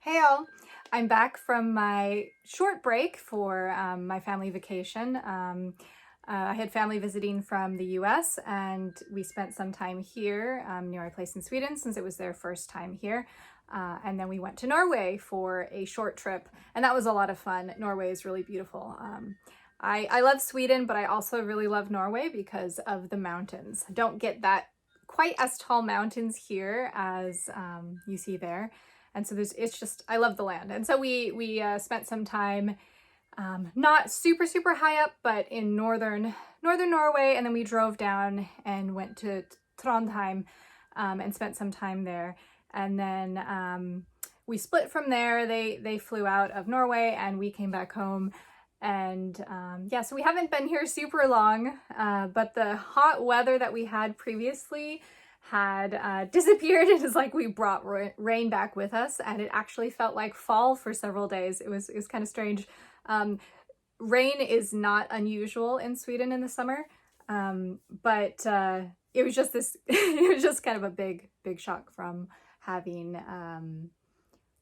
Hey all, I'm back from my short break for my family vacation. I had family visiting from the US and we spent some time here near my place in Sweden since it was their first time here. And then we went to Norway for a short trip and that was a lot of fun. Norway is really beautiful. I love Sweden, but I also really love Norway because of the mountains. I don't get that quite as tall mountains here as you see there. And so I love the land. And so we spent some time, not super high up, but in northern Norway. And then we drove down and went to Trondheim, and spent some time there. And then we split from there. They flew out of Norway and we came back home. And yeah, so we haven't been here super long, but the hot weather that we had previously had disappeared. It is like we brought rain back with us, and it actually felt like fall for several days. It was kind of strange. Rain is not unusual in Sweden in the summer, but it was just this. It was just kind of a big shock from having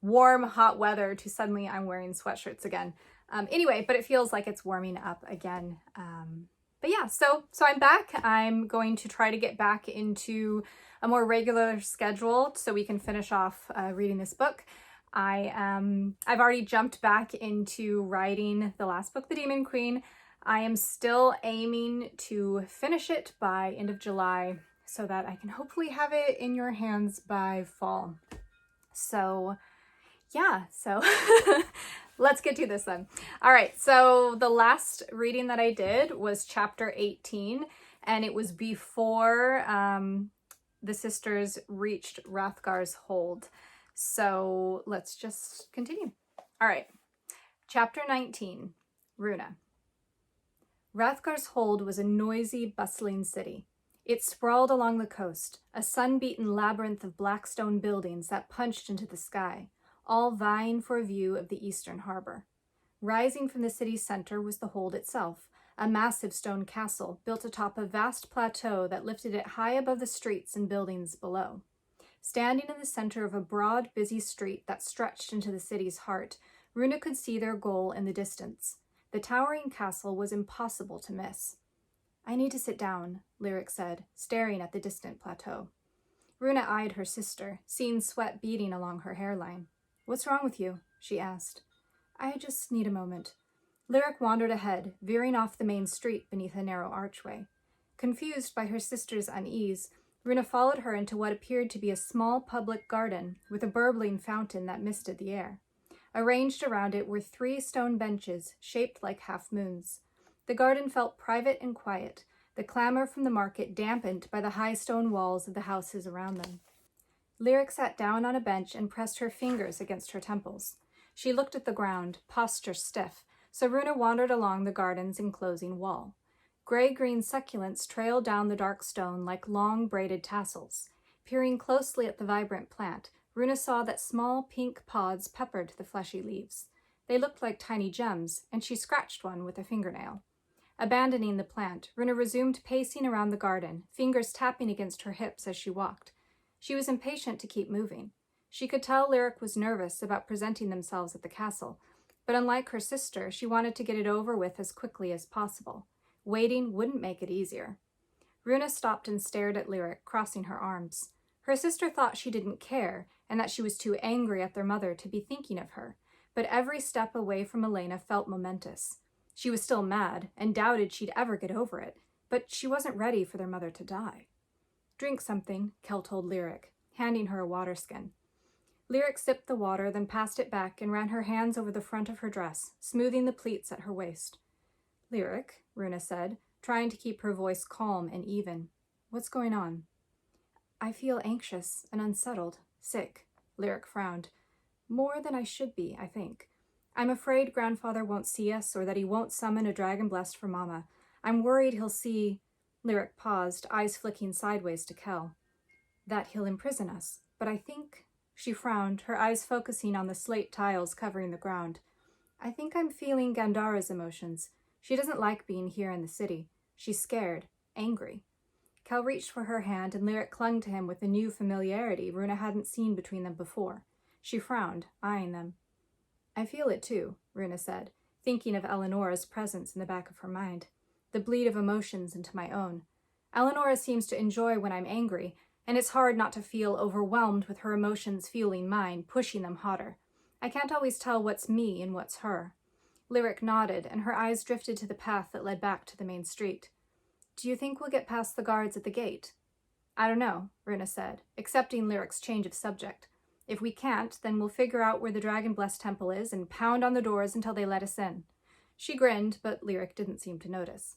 warm, hot weather to suddenly I'm wearing sweatshirts again. Anyway, but it feels like it's warming up again. But yeah, so I'm back. I'm going to try to get back into a more regular schedule so we can finish off reading this book. I've already jumped back into writing the last book, The Demon Queen. I am still aiming to finish it by end of July so that I can hopefully have it in your hands by fall. So yeah, so let's get to this then. All right, so the last reading that I did was chapter 18, and it was before the sisters reached Hrothgar's hold. So let's just continue. All right, chapter 19, Runa. Hrothgar's hold was a noisy, bustling city. It sprawled along the coast, a sun-beaten labyrinth of black stone buildings that punched into the sky, all vying for a view of the eastern harbor. Rising from the city's center was the hold itself, a massive stone castle built atop a vast plateau that lifted it high above the streets and buildings below. Standing in the center of a broad, busy street that stretched into the city's heart, Runa could see their goal in the distance. The towering castle was impossible to miss. "I need to sit down," Lyric said, staring at the distant plateau. Runa eyed her sister, seeing sweat beading along her hairline. "What's wrong with you?" she asked. "I just need a moment." Lyric wandered ahead, veering off the main street beneath a narrow archway. Confused by her sister's unease, Runa followed her into what appeared to be a small public garden with a burbling fountain that misted the air. Arranged around it were 3 stone benches shaped like half-moons. The garden felt private and quiet, the clamor from the market dampened by the high stone walls of the houses around them. Lyric sat down on a bench and pressed her fingers against her temples. She looked at the ground, posture stiff, so Runa wandered along the garden's enclosing wall. Gray-green succulents trailed down the dark stone like long braided tassels. Peering closely at the vibrant plant, Runa saw that small pink pods peppered the fleshy leaves. They looked like tiny gems, and she scratched one with a fingernail. Abandoning the plant, Runa resumed pacing around the garden, fingers tapping against her hips as she walked. She was impatient to keep moving. She could tell Lyric was nervous about presenting themselves at the castle, but unlike her sister, she wanted to get it over with as quickly as possible. Waiting wouldn't make it easier. Runa stopped and stared at Lyric, crossing her arms. Her sister thought she didn't care, and that she was too angry at their mother to be thinking of her, but every step away from Elena felt momentous. She was still mad, and doubted she'd ever get over it, but she wasn't ready for their mother to die. "Drink something," Kel told Lyric, handing her a water skin. Lyric sipped the water, then passed it back and ran her hands over the front of her dress, smoothing the pleats at her waist. "Lyric," Runa said, trying to keep her voice calm and even. "What's going on?" "I feel anxious and unsettled, sick," Lyric frowned. "More than I should be, I think. I'm afraid Grandfather won't see us or that he won't summon a dragon blessed for Mama. I'm worried he'll see—" Lyric paused, eyes flicking sideways to Kel. "That he'll imprison us, but I think—" She frowned, her eyes focusing on the slate tiles covering the ground. "I think I'm feeling Gandhara's emotions. She doesn't like being here in the city. She's scared, angry." Kel reached for her hand, and Lyric clung to him with a new familiarity Runa hadn't seen between them before. She frowned, eyeing them. I feel it too, Runa said, thinking of Eleonora's presence in the back of her mind. The bleed of emotions into my own. Eleonora seems to enjoy when I'm angry, and it's hard not to feel overwhelmed with her emotions fueling mine, pushing them hotter. I can't always tell what's me and what's her. Lyric nodded, and her eyes drifted to the path that led back to the main street. Do you think we'll get past the guards at the gate? I don't know, Runa said, accepting Lyric's change of subject. If we can't, then we'll figure out where the Dragon-blessed temple is and pound on the doors until they let us in. She grinned, but Lyric didn't seem to notice.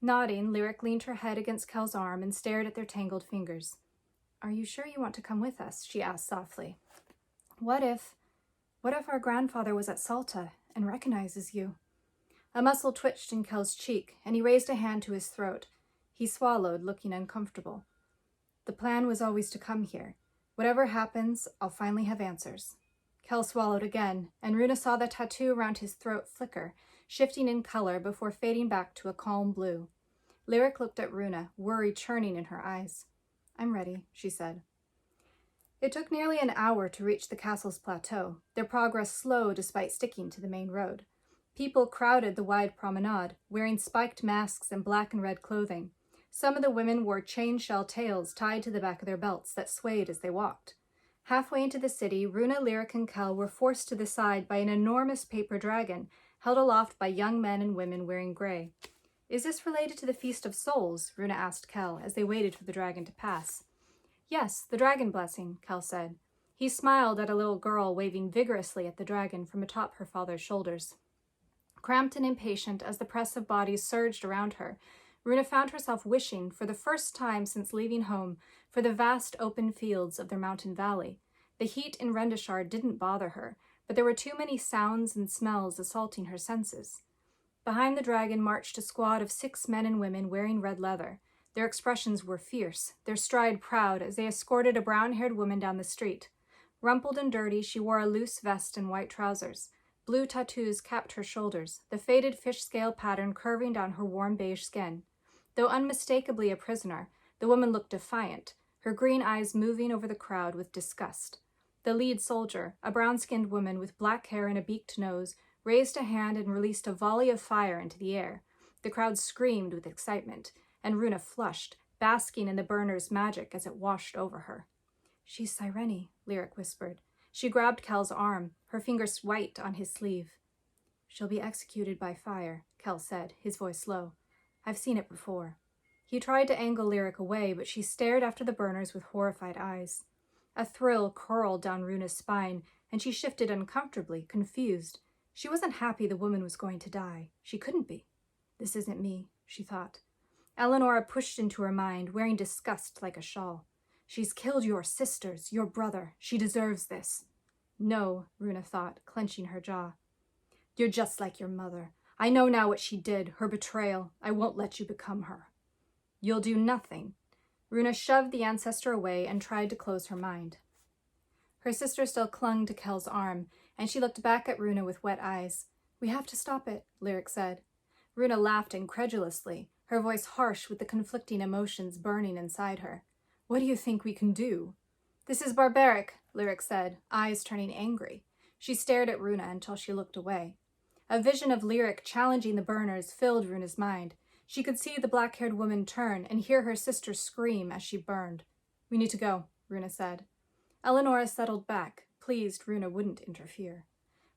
Nodding, Lyric leaned her head against Kel's arm and stared at their tangled fingers. Are you sure you want to come with us? She asked softly. What if our grandfather was at Salta and recognizes you? A muscle twitched in Kel's cheek, and he raised a hand to his throat. He swallowed, looking uncomfortable. The plan was always to come here. Whatever happens, I'll finally have answers. Kel swallowed again, and Runa saw the tattoo around his throat flicker, shifting in color before fading back to a calm blue. Lyric looked at Runa, worry churning in her eyes. I'm ready, she said. It took nearly an hour to reach the castle's plateau, their progress slow despite sticking to the main road. People crowded the wide promenade, wearing spiked masks and black and red clothing. Some of the women wore chain-shell tails tied to the back of their belts that swayed as they walked. Halfway into the city, Runa, Lyric, and Kel were forced to the side by an enormous paper dragon, held aloft by young men and women wearing gray. Is this related to the Feast of Souls? Runa asked Kel as they waited for the dragon to pass. Yes, the dragon blessing, Kel said. He smiled at a little girl waving vigorously at the dragon from atop her father's shoulders. Cramped and impatient as the press of bodies surged around her, Runa found herself wishing, for the first time since leaving home, for the vast open fields of their mountain valley. The heat in Rendleshar didn't bother her, but there were too many sounds and smells assaulting her senses. Behind the dragon marched a squad of 6 men and women wearing red leather. Their expressions were fierce, their stride proud, as they escorted a brown-haired woman down the street. Rumpled and dirty, she wore a loose vest and white trousers. Blue tattoos capped her shoulders, the faded fish scale pattern curving down her warm beige skin. Though unmistakably a prisoner, the woman looked defiant, her green eyes moving over the crowd with disgust. The lead soldier, a brown-skinned woman with black hair and a beaked nose, raised a hand and released a volley of fire into the air. The crowd screamed with excitement, and Runa flushed, basking in the burner's magic as it washed over her. She's Cyrene, Lyric whispered. She grabbed Kel's arm, her fingers white on his sleeve. She'll be executed by fire, Kel said, his voice low. I've seen it before. He tried to angle Lyric away, but she stared after the burners with horrified eyes. A thrill curled down Runa's spine, and she shifted uncomfortably, confused. She wasn't happy the woman was going to die. She couldn't be. This isn't me, she thought. Eleonora pushed into her mind, wearing disgust like a shawl. She's killed your sisters, your brother. She deserves this. No, Runa thought, clenching her jaw. You're just like your mother. I know now what she did, her betrayal. I won't let you become her. You'll do nothing. Runa shoved the ancestor away and tried to close her mind. Her sister still clung to Kel's arm, and she looked back at Runa with wet eyes. We have to stop it, Lyric said. Runa laughed incredulously, her voice harsh with the conflicting emotions burning inside her. What do you think we can do? This is barbaric, Lyric said, eyes turning angry. She stared at Runa until she looked away. A vision of Lyric challenging the burners filled Runa's mind. She could see the black-haired woman turn and hear her sister scream as she burned. We need to go, Runa said. Eleonora settled back, pleased Runa wouldn't interfere.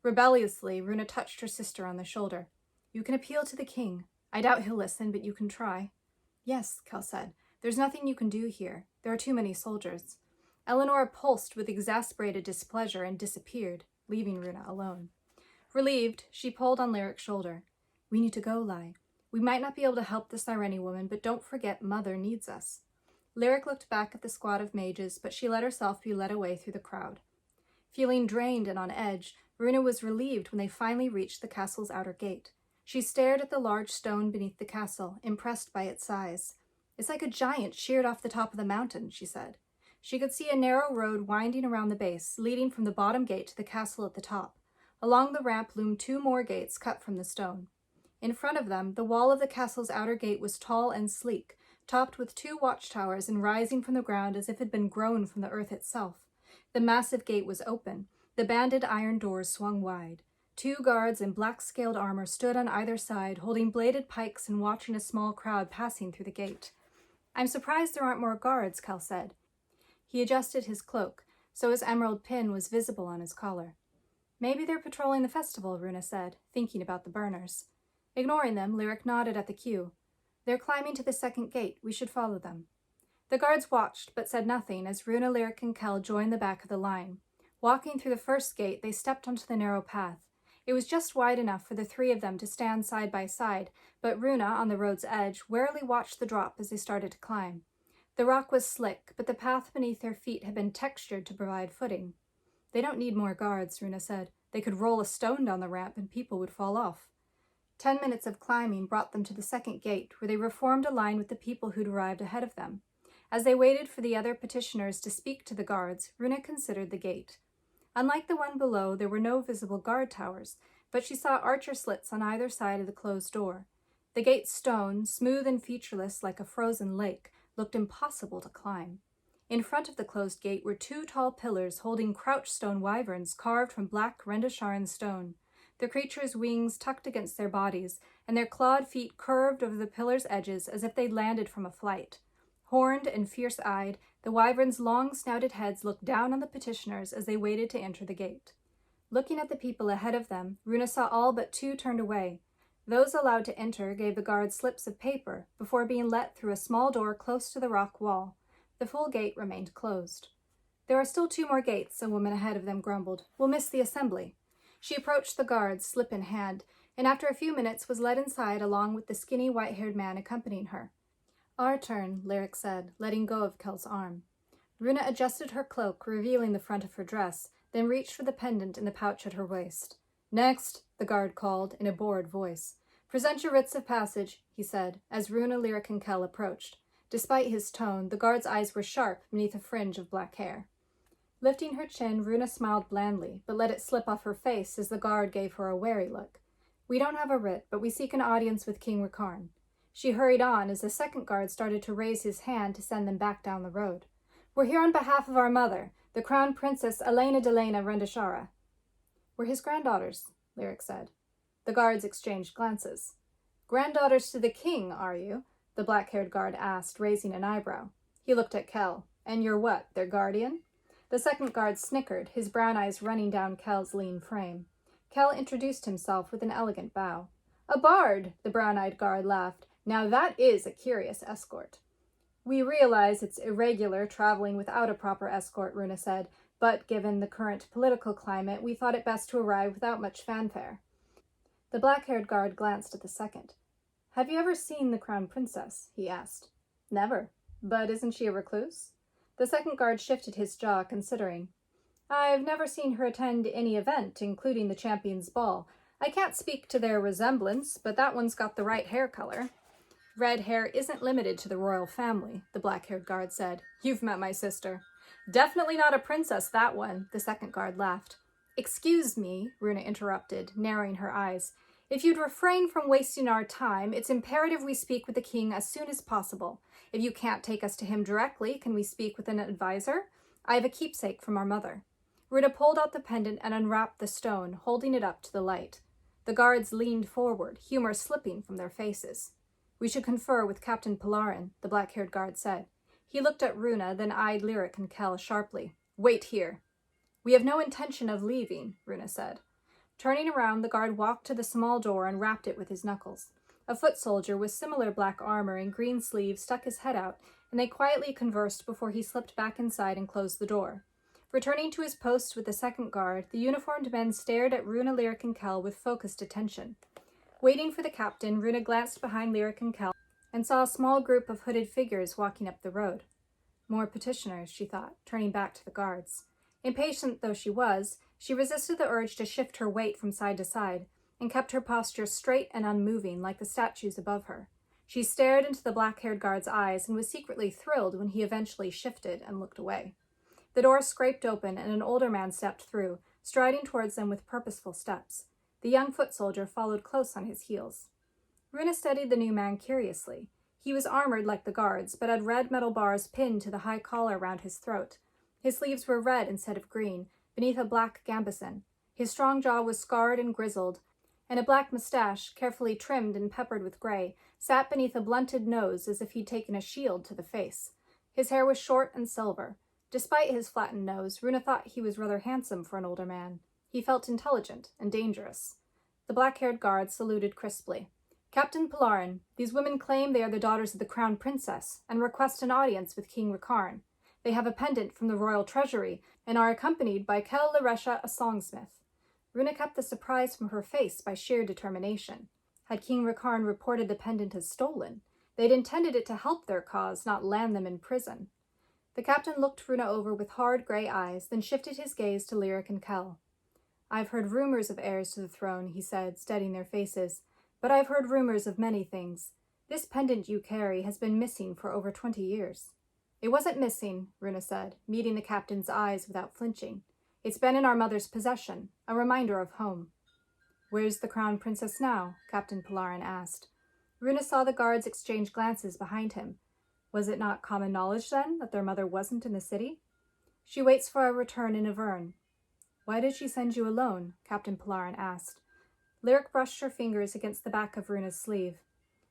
Rebelliously, Runa touched her sister on the shoulder. You can appeal to the king. I doubt he'll listen, but you can try. Yes, Kel said. There's nothing you can do here. There are too many soldiers. Eleonora pulsed with exasperated displeasure and disappeared, leaving Runa alone. Relieved, she pulled on Lyric's shoulder. We need to go, Lai. We might not be able to help the Cyrene woman, but don't forget Mother needs us. Lyric looked back at the squad of mages, but she let herself be led away through the crowd. Feeling drained and on edge, Runa was relieved when they finally reached the castle's outer gate. She stared at the large stone beneath the castle, impressed by its size. It's like a giant sheared off the top of the mountain, she said. She could see a narrow road winding around the base, leading from the bottom gate to the castle at the top. Along the ramp loomed 2 more gates cut from the stone. In front of them, the wall of the castle's outer gate was tall and sleek, topped with 2 watchtowers and rising from the ground as if it had been grown from the earth itself. The massive gate was open, The banded iron doors swung wide. 2 guards in black-scaled armor stood on either side, holding bladed pikes and watching a small crowd passing through the gate. "I'm surprised there aren't more guards," Kell said. He adjusted his cloak, so his emerald pin was visible on his collar. "Maybe they're patrolling the festival," Runa said, thinking about the burners. Ignoring them, Lyric nodded at the queue. "They're climbing to the second gate. We should follow them." The guards watched, but said nothing as Runa, Lyric, and Kell joined the back of the line. Walking through the first gate, they stepped onto the narrow path. It was just wide enough for the 3 of them to stand side by side, but Runa, on the road's edge, warily watched the drop as they started to climb. The rock was slick, but the path beneath their feet had been textured to provide footing. "They don't need more guards," Runa said. "They could roll a stone down the ramp and people would fall off." 10 minutes of climbing brought them to the second gate, where they reformed a line with the people who'd arrived ahead of them. As they waited for the other petitioners to speak to the guards, Runa considered the gate. Unlike the one below, there were no visible guard towers, but she saw archer slits on either side of the closed door. The gate's stone, smooth and featureless like a frozen lake, looked impossible to climb. In front of the closed gate were 2 tall pillars holding crouch stone wyverns carved from black Rendasharan stone. The creatures' wings tucked against their bodies, and their clawed feet curved over the pillars' edges as if they'd landed from a flight. Horned and fierce-eyed, the wyverns' long-snouted heads looked down on the petitioners as they waited to enter the gate. Looking at the people ahead of them, Runa saw all but 2 turned away. Those allowed to enter gave the guards slips of paper before being let through a small door close to the rock wall. The full gate remained closed. "There are still 2 more gates," a woman ahead of them grumbled. "We'll miss the assembly." She approached the guards, slip in hand, and after a few minutes was led inside along with the skinny white-haired man accompanying her. "Our turn," Lyric said, letting go of Kell's arm. Runa adjusted her cloak, revealing the front of her dress, then reached for the pendant in the pouch at her waist. "Next," the guard called in a bored voice. "Present your writs of passage," he said, as Runa, Lyric, and Kell approached. Despite his tone, the guard's eyes were sharp beneath a fringe of black hair. Lifting her chin, Runa smiled blandly, but let it slip off her face as the guard gave her a wary look. "We don't have a writ, but we seek an audience with King Rakarn." She hurried on as the second guard started to raise his hand to send them back down the road. "We're here on behalf of our mother, the Crown Princess Elena Delena Rendashara." "We're his granddaughters," Lyric said. The guards exchanged glances. "Granddaughters to the king, are you?" the black-haired guard asked, raising an eyebrow. He looked at Kell. "And you're what, their guardian?" The second guard snickered, his brown eyes running down Kell's lean frame. Kell introduced himself with an elegant bow. "A bard," the brown-eyed guard laughed. "Now that is a curious escort." "We realize it's irregular traveling without a proper escort," Runa said, "but given the current political climate, we thought it best to arrive without much fanfare." The black-haired guard glanced at the second. "Have you ever seen the Crown Princess?" he asked. "Never. But isn't she a recluse?" The second guard shifted his jaw, considering. "I've never seen her attend any event, including the Champions' Ball. I can't speak to their resemblance, but that one's got the right hair color." "Red hair isn't limited to the royal family," the black-haired guard said. "You've met my sister." "Definitely not a princess, that one," the second guard laughed. "Excuse me," Runa interrupted, narrowing her eyes. "If you'd refrain from wasting our time, it's imperative we speak with the king as soon as possible. If you can't take us to him directly, can we speak with an advisor? I have a keepsake from our mother." Runa pulled out the pendant and unwrapped the stone, holding it up to the light. The guards leaned forward, humor slipping from their faces. "We should confer with Captain Polarin," the black-haired guard said. He looked at Runa, then eyed Lyric and Kell sharply. "Wait here." "We have no intention of leaving," Runa said. Turning around, the guard walked to the small door and rapped it with his knuckles. A foot soldier with similar black armor and green sleeves stuck his head out, and they quietly conversed before he slipped back inside and closed the door. Returning to his post with the second guard, the uniformed men stared at Runa, Lyric, and Kell with focused attention. Waiting for the captain, Runa glanced behind Lyric and Kell and saw a small group of hooded figures walking up the road. More petitioners, she thought, turning back to the guards. Impatient though she was, she resisted the urge to shift her weight from side to side and kept her posture straight and unmoving like the statues above her. She stared into the black-haired guard's eyes and was secretly thrilled when he eventually shifted and looked away. The door scraped open and an older man stepped through, striding towards them with purposeful steps. The young foot soldier followed close on his heels. Runa studied the new man curiously. He was armored like the guards, but had red metal bars pinned to the high collar around his throat. His sleeves were red instead of green, beneath a black gambeson. His strong jaw was scarred and grizzled, and a black mustache, carefully trimmed and peppered with gray, sat beneath a blunted nose as if he'd taken a shield to the face. His hair was short and silver. Despite his flattened nose, Runa thought he was rather handsome for an older man. He felt intelligent and dangerous. The black-haired guard saluted crisply. "Captain Polarin, these women claim they are the daughters of the Crown Princess and request an audience with King Rakarn. They have a pendant from the royal treasury and are accompanied by Kel Laresha, a songsmith." Runa kept the surprise from her face by sheer determination. Had King Rakarn reported the pendant as stolen? They'd intended it to help their cause, not land them in prison. The captain looked Runa over with hard gray eyes, then shifted his gaze to Lyric and Kel. "I've heard rumors of heirs to the throne," he said, studying their faces, "but I've heard rumors of many things. This pendant you carry has been missing for over 20 years. "It wasn't missing," Runa said, meeting the captain's eyes without flinching. "It's been in our mother's possession, a reminder of home." "Where's the Crown Princess now?" Captain Polarin asked. Runa saw the guards exchange glances behind him. Was it not common knowledge, then, that their mother wasn't in the city? "She waits for our return in Avern." "Why did she send you alone?" Captain Polarin asked. Lyric brushed her fingers against the back of Runa's sleeve.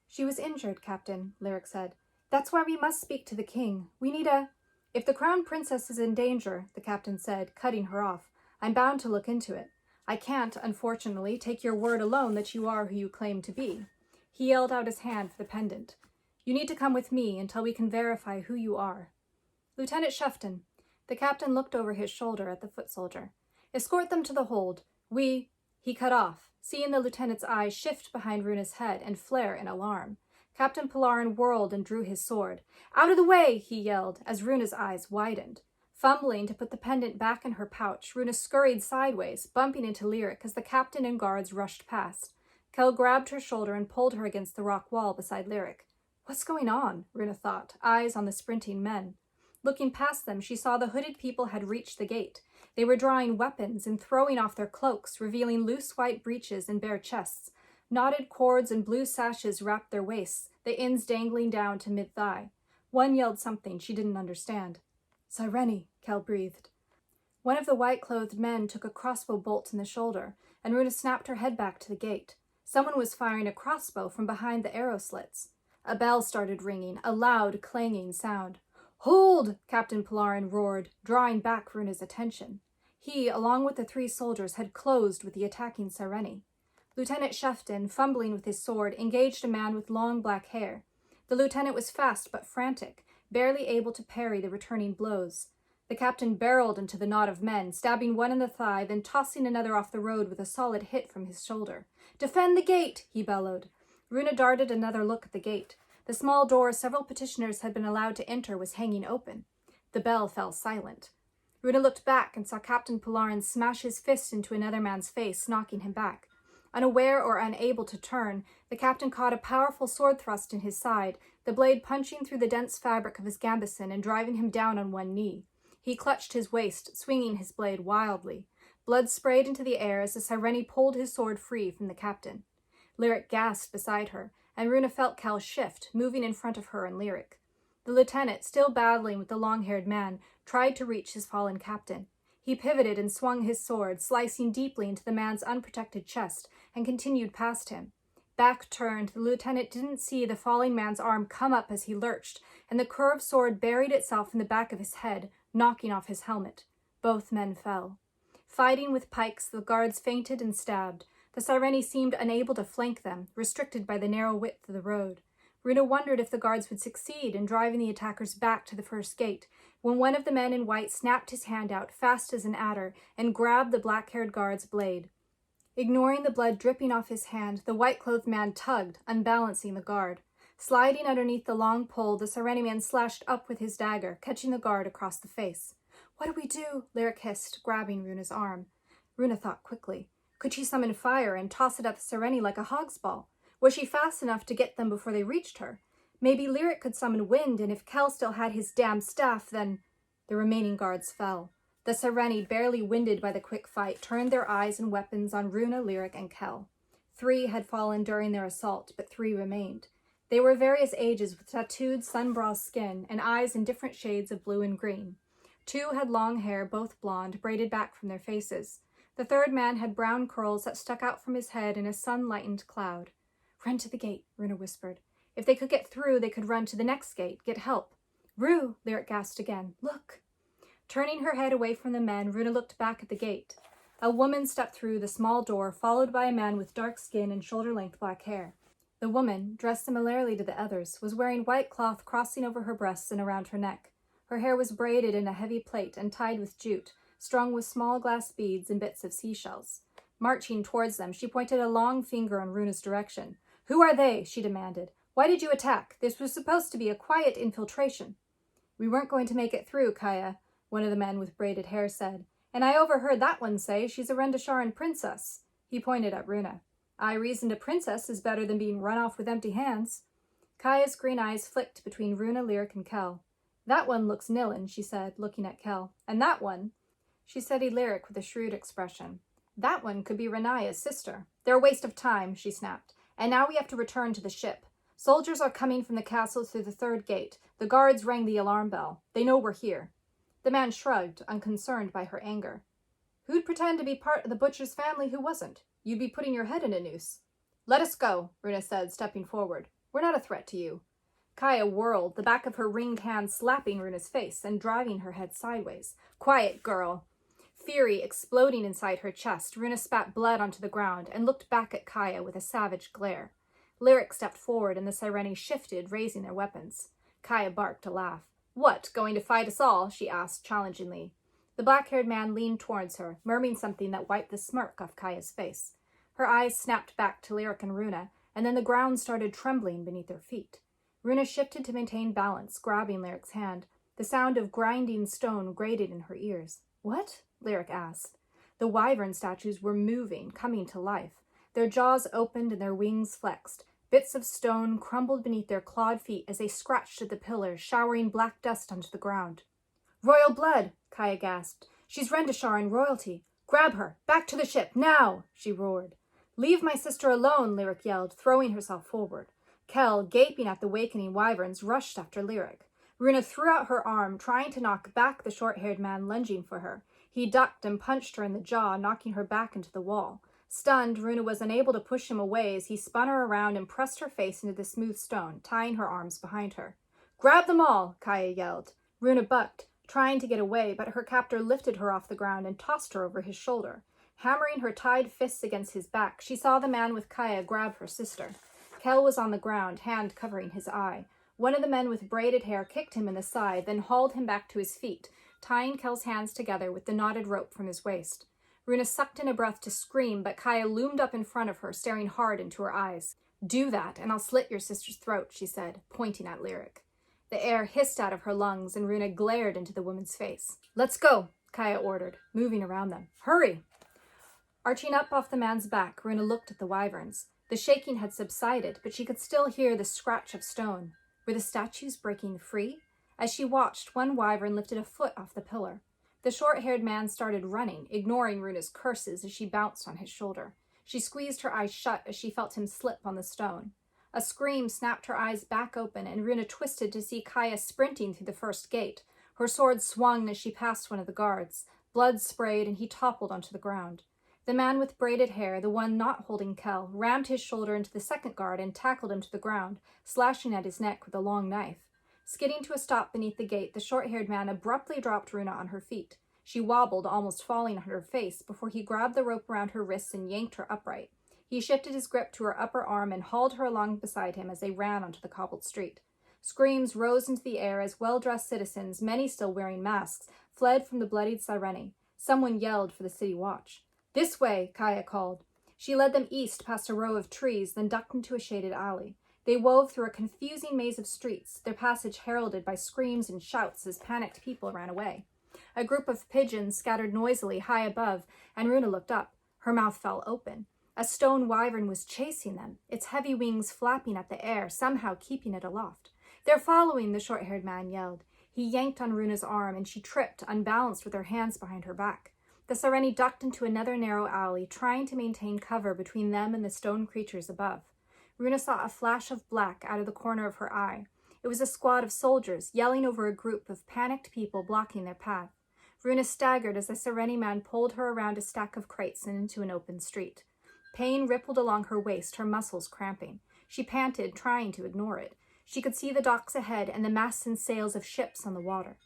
"She was injured, Captain," Lyric said. "That's why we must speak to the king. We need a—" "If the Crown Princess is in danger," the captain said, cutting her off, "I'm bound to look into it. I can't, unfortunately, take your word alone that you are who you claim to be." He held out his hand for the pendant. "You need to come with me until we can verify who you are." "Lieutenant Shefton." The captain looked over his shoulder at the foot soldier. "Escort them to the hold. He cut off, seeing the lieutenant's eyes shift behind Runa's head and flare in alarm. Captain Polarin whirled and drew his sword. "Out of the way!" he yelled as Runa's eyes widened. Fumbling to put the pendant back in her pouch, Runa scurried sideways, bumping into Lyric as the captain and guards rushed past. Kel grabbed her shoulder and pulled her against the rock wall beside Lyric. What's going on? Runa thought, eyes on the sprinting men. Looking past them, she saw the hooded people had reached the gate. They were drawing weapons and throwing off their cloaks, revealing loose white breeches and bare chests. Knotted cords and blue sashes wrapped their waists, the ends dangling down to mid-thigh. One yelled something she didn't understand. "Sireni," Kel breathed. One of the white-clothed men took a crossbow bolt in the shoulder, and Runa snapped her head back to the gate. Someone was firing a crossbow from behind the arrow slits. A bell started ringing, a loud, clanging sound. "Hold!" Captain Polarin roared, drawing back Runa's attention. He, along with the 3 soldiers, had closed with the attacking Sireni. Lieutenant Shefton, fumbling with his sword, engaged a man with long black hair. The lieutenant was fast but frantic, barely able to parry the returning blows. The captain barreled into the knot of men, stabbing one in the thigh, then tossing another off the road with a solid hit from his shoulder. "Defend the gate!" he bellowed. Runa darted another look at the gate. The small door several petitioners had been allowed to enter was hanging open. The bell fell silent. Runa looked back and saw Captain Polarin smash his fist into another man's face, knocking him back. Unaware or unable to turn, the captain caught a powerful sword thrust in his side, the blade punching through the dense fabric of his gambeson and driving him down on one knee. He clutched his waist, swinging his blade wildly. Blood sprayed into the air as the Sireni pulled his sword free from the captain. Lyric gasped beside her, and Runa felt Kel shift, moving in front of her and Lyric. The lieutenant, still battling with the long-haired man, tried to reach his fallen captain. He pivoted and swung his sword, slicing deeply into the man's unprotected chest, and continued past him. Back turned, the lieutenant didn't see the falling man's arm come up as he lurched, and the curved sword buried itself in the back of his head, knocking off his helmet. Both men fell. Fighting with pikes, the guards fainted and stabbed. The Sireni seemed unable to flank them, restricted by the narrow width of the road. Runa wondered if the guards would succeed in driving the attackers back to the first gate, when one of the men in white snapped his hand out, fast as an adder, and grabbed the black-haired guard's blade. Ignoring the blood dripping off his hand, the white-clothed man tugged, unbalancing the guard. Sliding underneath the long pole, the Sireni man slashed up with his dagger, catching the guard across the face. "What do we do?" Lyric hissed, grabbing Runa's arm. Runa thought quickly. Could she summon fire and toss it at the Sireni like a hog's ball? Was she fast enough to get them before they reached her? Maybe Lyric could summon wind, and if Kel still had his damned staff, then— The remaining guards fell. The Sireni, barely winded by the quick fight, turned their eyes and weapons on Runa, Lyric, and Kel. 3 had fallen during their assault, but 3 remained. They were various ages with tattooed, sun-bronzed skin and eyes in different shades of blue and green. Two had long hair, both blonde, braided back from their faces. The third man had brown curls that stuck out from his head in a sun-lightened cloud. "Run to the gate," Runa whispered. If they could get through, they could run to the next gate, get help. "Rue," Lyric gasped again. "Look." Turning her head away from the men, Runa looked back at the gate. A woman stepped through the small door, followed by a man with dark skin and shoulder-length black hair. The woman, dressed similarly to the others, was wearing white cloth crossing over her breasts and around her neck. Her hair was braided in a heavy plait and tied with jute, strung with small glass beads and bits of seashells. Marching towards them, she pointed a long finger in Runa's direction. "Who are they?" she demanded. "Why did you attack? This was supposed to be a quiet infiltration." "We weren't going to make it through, Kaya," one of the men with braided hair said. "And I overheard that one say she's a Rendasharan princess." He pointed at Runa. "I reasoned a princess is better than being run off with empty hands." Kaya's green eyes flicked between Runa, Lyric, and Kel. "That one looks Nilin," she said, looking at Kel. "And that one," she studied Lyric with a shrewd expression. "That one could be Renaya's sister." "They're a waste of time," she snapped. "And now we have to return to the ship. Soldiers are coming from the castle through the third gate. The guards rang the alarm bell. They know we're here." The man shrugged, unconcerned by her anger. "Who'd pretend to be part of the butcher's family who wasn't? You'd be putting your head in a noose." "Let us go," Runa said, stepping forward. "We're not a threat to you." Kaya whirled, the back of her ringed hand slapping Runa's face and driving her head sideways. "Quiet, girl." Fury exploding inside her chest, Runa spat blood onto the ground and looked back at Kaya with a savage glare. Lyric stepped forward and the Sireni shifted, raising their weapons. Kaya barked a laugh. "What, going to fight us all?" she asked challengingly. The black-haired man leaned towards her, murmuring something that wiped the smirk off Kaya's face. Her eyes snapped back to Lyric and Runa, and then the ground started trembling beneath their feet. Runa shifted to maintain balance, grabbing Lyric's hand. The sound of grinding stone grated in her ears. "What?" Lyric asked. The wyvern statues were moving, coming to life. Their jaws opened and their wings flexed. Bits of stone crumbled beneath their clawed feet as they scratched at the pillars, showering black dust onto the ground. "Royal blood!" Kaya gasped. "She's Rendasharan royalty. Grab her! Back to the ship, now!" she roared. "Leave my sister alone!" Lyric yelled, throwing herself forward. Kel, gaping at the wakening wyverns, rushed after Lyric. Runa threw out her arm, trying to knock back the short-haired man lunging for her. He ducked and punched her in the jaw, knocking her back into the wall. Stunned, Runa was unable to push him away as he spun her around and pressed her face into the smooth stone, tying her arms behind her. "Grab them all!" Kaya yelled. Runa bucked, trying to get away, but her captor lifted her off the ground and tossed her over his shoulder. Hammering her tied fists against his back, she saw the man with Kaya grab her sister. Kel was on the ground, hand covering his eye. One of the men with braided hair kicked him in the side, then hauled him back to his feet, tying Kel's hands together with the knotted rope from his waist. Runa sucked in a breath to scream, but Kaya loomed up in front of her, staring hard into her eyes. "Do that, and I'll slit your sister's throat," she said, pointing at Lyric. The air hissed out of her lungs, and Runa glared into the woman's face. "Let's go," Kaya ordered, moving around them. "Hurry!" Arching up off the man's back, Runa looked at the wyverns. The shaking had subsided, but she could still hear the scratch of stone. Were the statues breaking free? As she watched, one wyvern lifted a foot off the pillar. The short-haired man started running, ignoring Runa's curses as she bounced on his shoulder. She squeezed her eyes shut as she felt him slip on the stone. A scream snapped her eyes back open, and Runa twisted to see Kaya sprinting through the first gate. Her sword swung as she passed one of the guards. Blood sprayed, and he toppled onto the ground. The man with braided hair, the one not holding Kel, rammed his shoulder into the second guard and tackled him to the ground, slashing at his neck with a long knife. Skidding to a stop beneath the gate, the short-haired man abruptly dropped Runa on her feet. She wobbled, almost falling on her face, before he grabbed the rope around her wrists and yanked her upright. He shifted his grip to her upper arm and hauled her along beside him as they ran onto the cobbled street. Screams rose into the air as well-dressed citizens, many still wearing masks, fled from the bloodied Sireni. Someone yelled for the city watch. "This way," Kaya called. She led them east past a row of trees, then ducked into a shaded alley. They wove through a confusing maze of streets, their passage heralded by screams and shouts as panicked people ran away. A group of pigeons scattered noisily high above, and Runa looked up. Her mouth fell open. A stone wyvern was chasing them, its heavy wings flapping at the air, somehow keeping it aloft. "They're following," the short-haired man yelled. He yanked on Runa's arm, and she tripped, unbalanced with her hands behind her back. The Sireni ducked into another narrow alley, trying to maintain cover between them and the stone creatures above. Runa saw a flash of black out of the corner of her eye. It was a squad of soldiers, yelling over a group of panicked people blocking their path. Runa staggered as the Sareni man pulled her around a stack of crates and into an open street. Pain rippled along her waist, her muscles cramping. She panted, trying to ignore it. She could see the docks ahead and the masts and sails of ships on the water.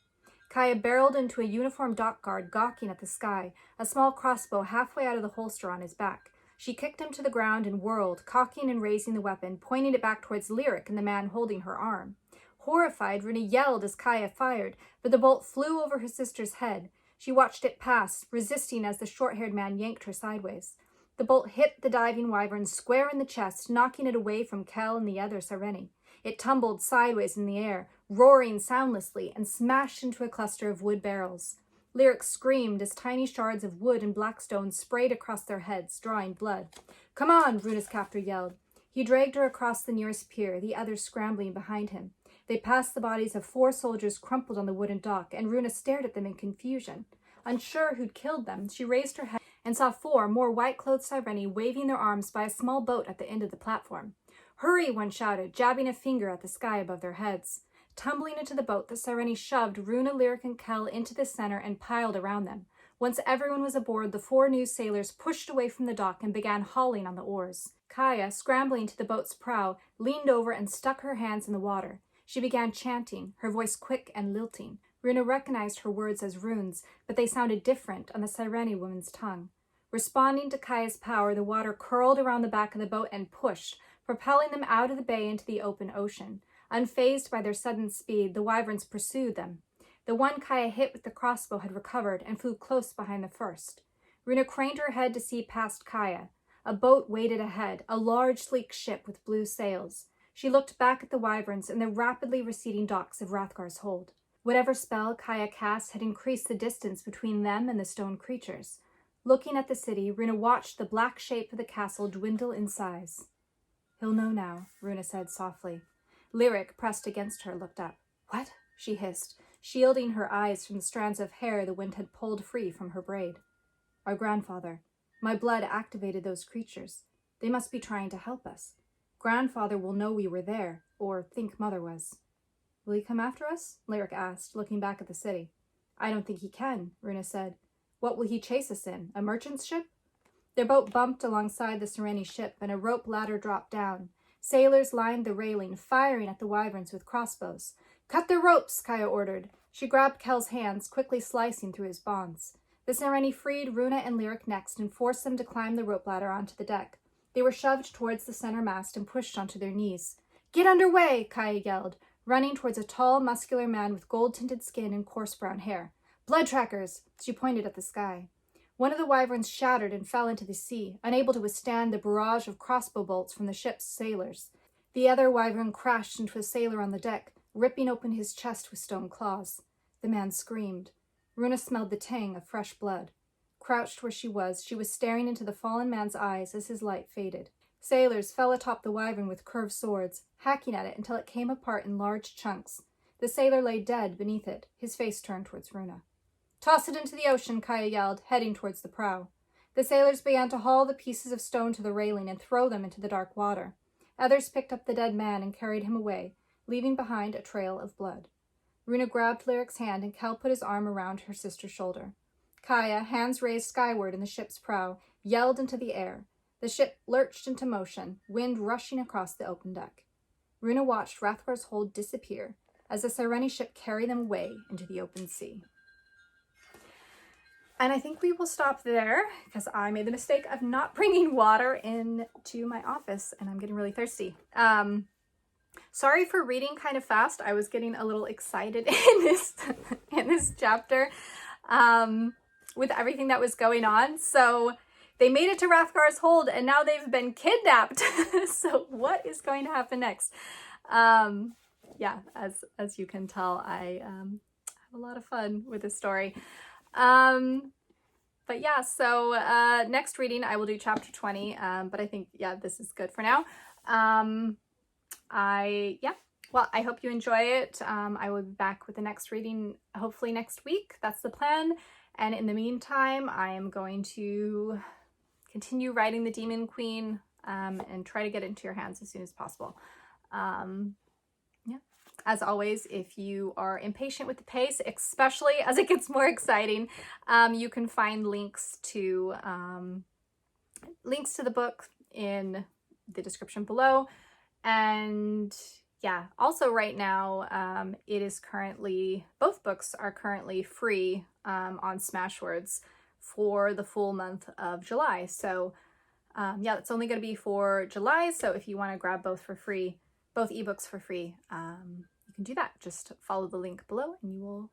Kaya barreled into a uniformed dock guard gawking at the sky, a small crossbow halfway out of the holster on his back. She kicked him to the ground and whirled, cocking and raising the weapon, pointing it back towards Lyric and the man holding her arm. Horrified, Runa yelled as Kaya fired, but the bolt flew over her sister's head. She watched it pass, resisting as the short-haired man yanked her sideways. The bolt hit the diving wyvern square in the chest, knocking it away from Kel and the other Sareni. It tumbled sideways in the air, roaring soundlessly, and smashed into a cluster of wood barrels. Lyric screamed as tiny shards of wood and blackstone sprayed across their heads, drawing blood. "Come on," Runa's captor yelled. He dragged her across the nearest pier, the others scrambling behind him. They passed the bodies of 4 soldiers crumpled on the wooden dock, and Runa stared at them in confusion. Unsure who'd killed them, she raised her head and saw 4 more white-clothed Sareni waving their arms by a small boat at the end of the platform. "Hurry," one shouted, jabbing a finger at the sky above their heads. Tumbling into the boat, the Sareni shoved Runa, Lyric, and Kel into the center and piled around them. Once everyone was aboard, the 4 new sailors pushed away from the dock and began hauling on the oars. Kaya, scrambling to the boat's prow, leaned over and stuck her hands in the water. She began chanting, her voice quick and lilting. Runa recognized her words as runes, but they sounded different on the Sareni woman's tongue. Responding to Kaya's power, the water curled around the back of the boat and pushed, propelling them out of the bay into the open ocean. Unfazed by their sudden speed, the wyverns pursued them. The one Kaya hit with the crossbow had recovered and flew close behind the first. Runa craned her head to see past Kaya. A boat waited ahead, a large, sleek ship with blue sails. She looked back at the wyverns and the rapidly receding docks of Rathgar's hold. Whatever spell Kaya cast had increased the distance between them and the stone creatures. Looking at the city, Runa watched the black shape of the castle dwindle in size. "He'll know now," Runa said softly. Lyric, pressed against her, looked up. "What?" she hissed, shielding her eyes from the strands of hair the wind had pulled free from her braid. "Our grandfather. My blood activated those creatures. They must be trying to help us. Grandfather will know we were there, or think Mother was." "Will he come after us?" Lyric asked, looking back at the city. "I don't think he can," Runa said. "What will he chase us in? A merchant's ship?" Their boat bumped alongside the Sareni ship, and a rope ladder dropped down. Sailors lined the railing, firing at the wyverns with crossbows. "Cut their ropes," Kaya ordered. She grabbed Kel's hands, quickly slicing through his bonds. The Sareni freed Runa and Lyric next and forced them to climb the rope ladder onto the deck. They were shoved towards the center mast and pushed onto their knees. "Get under way!" Kaya yelled, running towards a tall, muscular man with gold-tinted skin and coarse brown hair. "Blood trackers!" She pointed at the sky. One of the wyverns shattered and fell into the sea, unable to withstand the barrage of crossbow bolts from the ship's sailors. The other wyvern crashed into a sailor on the deck, ripping open his chest with stone claws. The man screamed. Runa smelled the tang of fresh blood. Crouched where she was staring into the fallen man's eyes as his light faded. Sailors fell atop the wyvern with curved swords, hacking at it until it came apart in large chunks. The sailor lay dead beneath it, his face turned towards Runa. "Toss it into the ocean," Kaya yelled, heading towards the prow. The sailors began to haul the pieces of stone to the railing and throw them into the dark water. Others picked up the dead man and carried him away, leaving behind a trail of blood. Runa grabbed Lyric's hand and Kel put his arm around her sister's shoulder. Kaya, hands raised skyward in the ship's prow, yelled into the air. The ship lurched into motion, wind rushing across the open deck. Runa watched Rathgar's hold disappear as the Sareni ship carried them away into the open sea. And I think we will stop there because I made the mistake of not bringing water into my office and I'm getting really thirsty. Sorry for reading kind of fast. I was getting a little excited in this chapter with everything that was going on. So they made it to Rathgar's hold and now they've been kidnapped. So what is going to happen next? Yeah, as you can tell, I have a lot of fun with this story. But yeah, so next reading I will do chapter 20, but I think, yeah, this is good for now. I hope you enjoy it. I will be back with the next reading hopefully next week. That's the plan. And in the meantime, I am going to continue writing the Demon Queen and try to get it into your hands as soon as possible. Yeah, As always, if you are impatient with the pace, especially as it gets more exciting, you can find links to the book in the description below. And yeah, also right now, it is currently, both books are currently free on Smashwords for the full month of July. So yeah, it's only going to be for July. So if you want to grab both for free, both ebooks for free, you can do that. Just follow the link below and you will,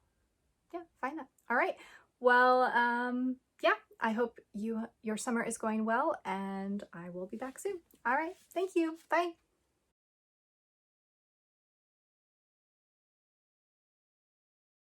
yeah, find that. All right. Well, yeah, I hope your summer is going well, and I will be back soon. All right. Thank you. Bye.